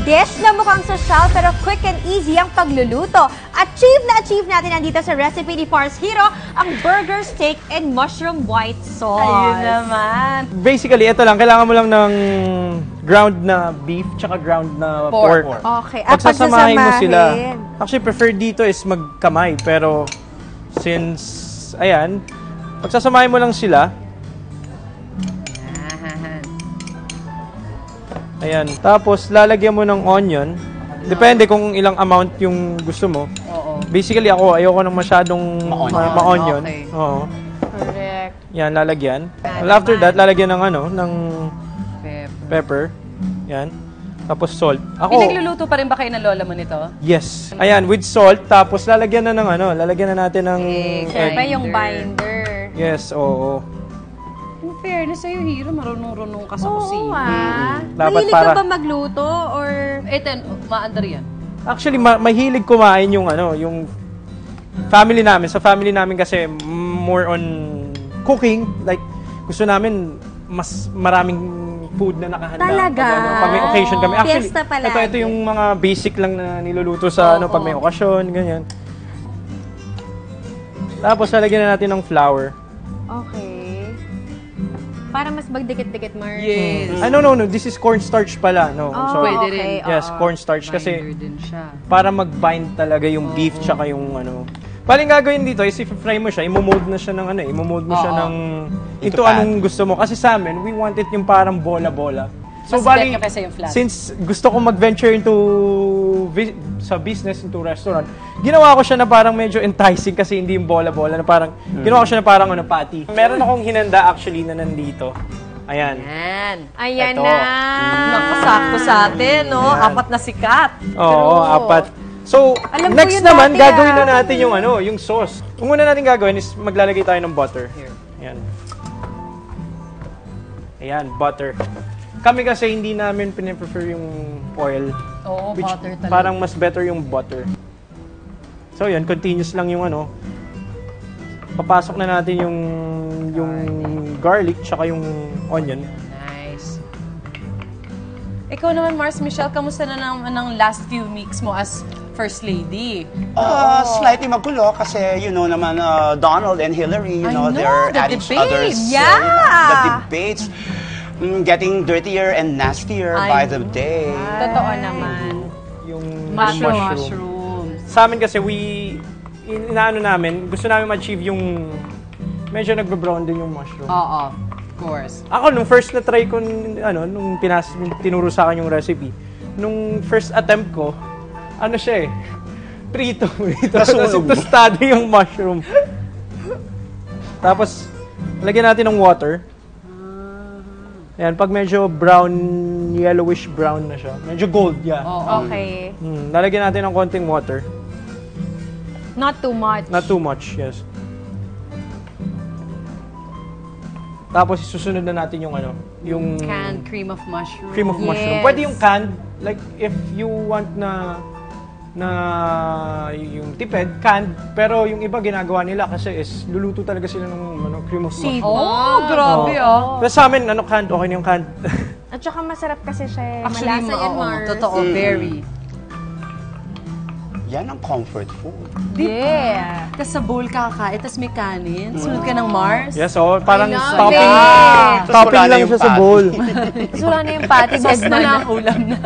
dish na mukhang social pero quick and easy ang pagluluto. Achieve natin nandito sa recipe ni Mars Hero ang burger steak and mushroom white sauce. Ayun naman. Basically, ito lang. Kailangan mo lang ng ground na beef tsaka ground na pork. Okay. Pagsasamahin mo sila. Actually, preferred dito is magkamay. Pero since, ayan, pagsasamahin mo lang sila. Ayan. Tapos, lalagyan mo ng onion. Depende kung ilang amount yung gusto mo. Oo. Basically, ayoko nang masyadong ma-onion. Okay. Oo. Correct. Yan, lalagyan. Well, after that, lalagyan ng ng pepper. Yan. Tapos salt. Pinagluluto pa rin ba kayo ng lola mo nito? Yes. Ayan, with salt. Tapos lalagyan na ng lalagyan na natin ng Siyempre egg. yung binder. Yes, oo. In fairness sa'yo, Hero, marunong-runong ka sa Oo, kusina. Dapat Mahilig ka ba magluto or... Maandar yan. Actually, mahilig kumain yung yung family namin. Sa family namin kasi more on cooking. Like, gusto namin mas maraming food na nakahanda. Talaga? Pag may occasion kami. Actually, Fiesta palagi. ito yung mga basic lang na niluluto sa pag may okasyon, ganyan. Tapos, lalagyan na natin ng flour. Okay. Para mas magdikit-dikit, Mars. Yes. No. This is cornstarch pala. No, I'm sorry. Pwede rin. Yes, cornstarch kasi Binder din siya. para mag-bind talaga yung beef tsaka yung Paling gagawin dito is i-fry mo siya, i-mold na siya ng i-mold mo siya ng into anong gusto mo. Kasi sa amin, we want it yung parang bola-bola. So, Mas bet ka kasi yung flat. since gusto ko mag-venture into sa business, into restaurant, ginawa ko siya na parang medyo enticing kasi hindi yung bola-bola, na parang, ginawa ko siya na parang patty. Meron akong hinanda actually na nandito. Ayan. Ayan Ito. na. Nakasakto sa atin, no? Ayan. 4 na sikat. Oo, 4. So, Alam ko next yun naman, dati, gagawin na natin yung yung sauce. Ang una natin gagawin is maglalagay tayo ng butter. Here. Ayan. Ayan, butter. Kami kasi hindi namin piniprefer yung oil. Oo, butter talaga. Parang mas better yung butter. So, yan, continuous lang yung papasok na natin yung garlic tsaka yung onion. Nice. Ikaw naman, Mars Michelle, kamusta na ng last few weeks mo as First Lady? Slightly magulo kasi naman Donald and Hillary, they're the at each debates. other's the debates getting dirtier and nastier by the day. Totoo naman. Yung Mushrooms. Sa amin kasi, namin, gusto namin ma-achieve yung medyo nagbe-brown din yung mushroom. Oo, of course. Ako, nung first na try ko, nung tinuro sa akin yung recipe, nung first attempt ko, siya prito. Tostado yung mushroom. Tapos, lagyan natin ng water. Ayan, pag medyo brown, yellowish brown na siya. Medyo gold, yeah. Okay. Lalagyan natin ng konting water. Not too much. Not too much, yes. Tapos, isusunod na natin yung yung Canned cream of mushroom. cream of mushroom. Yes. Pwede yung canned, like if you want na yung tipid, canned, pero yung iba ginagawa nila kasi is luluto talaga sila ng cream of mushroom. Oh, grabe Pero sa amin, canned, okay na yung canned. At saka masarap kasi siya. Actually, Malasa yan, Mars. totoo, very. Yan ang comfort food. Yeah. Tapos sa bowl kakain, tapos may kanin. Sunod ka ng Mars. Yes, parang know, topping. babe. Tapos Topping wala na lang yung siya sa patty. bowl. Tapos wala na yung patty. Sauce na lang, ulam na.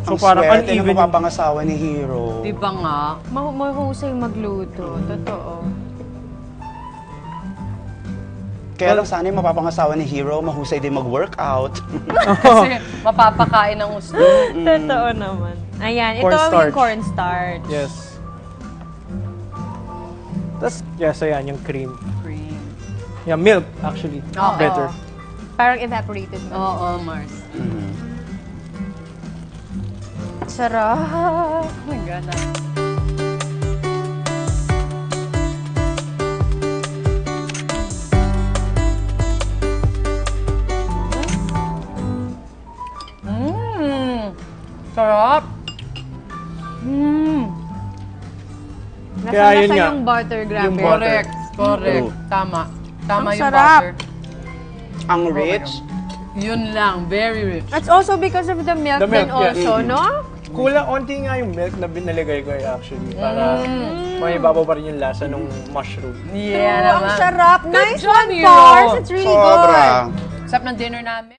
So Ang parang swerte ng uneven. mapapangasawa ni Hero. Di ba nga? Mahusay magluto. Totoo. Kaya lang sana yung mapapangasawa ni Hero, mahusay din mag-workout. Kasi mapapakain ng gusto. Totoo naman. Ayan, ito Cornstarch. yung cornstarch. Yes. Tapos, yes, ayan, yung cream. Cream. Yeah, milk, actually. Oo. Better. Parang evaporated milk. Oo, Mars. Sarap. Oh my God. Sarap. Kaya Nasa yun nga. yung butter, grabe. Yung butter. Correct. Correct. Tama. Tama Ang yung sarap. butter. Ang rich, Yun lang, very rich. It's also because of the milk, The milk, then also, yeah. no? Kulang, onti nga yung milk na binalagay ko actually. Para may ibabaw pa rin yung lasa ng mushroom. Yeah True, ang naman. sarap. Good Nice job, one, Hero. Pars. It's really good. Sobra. Sarap ng dinner namin.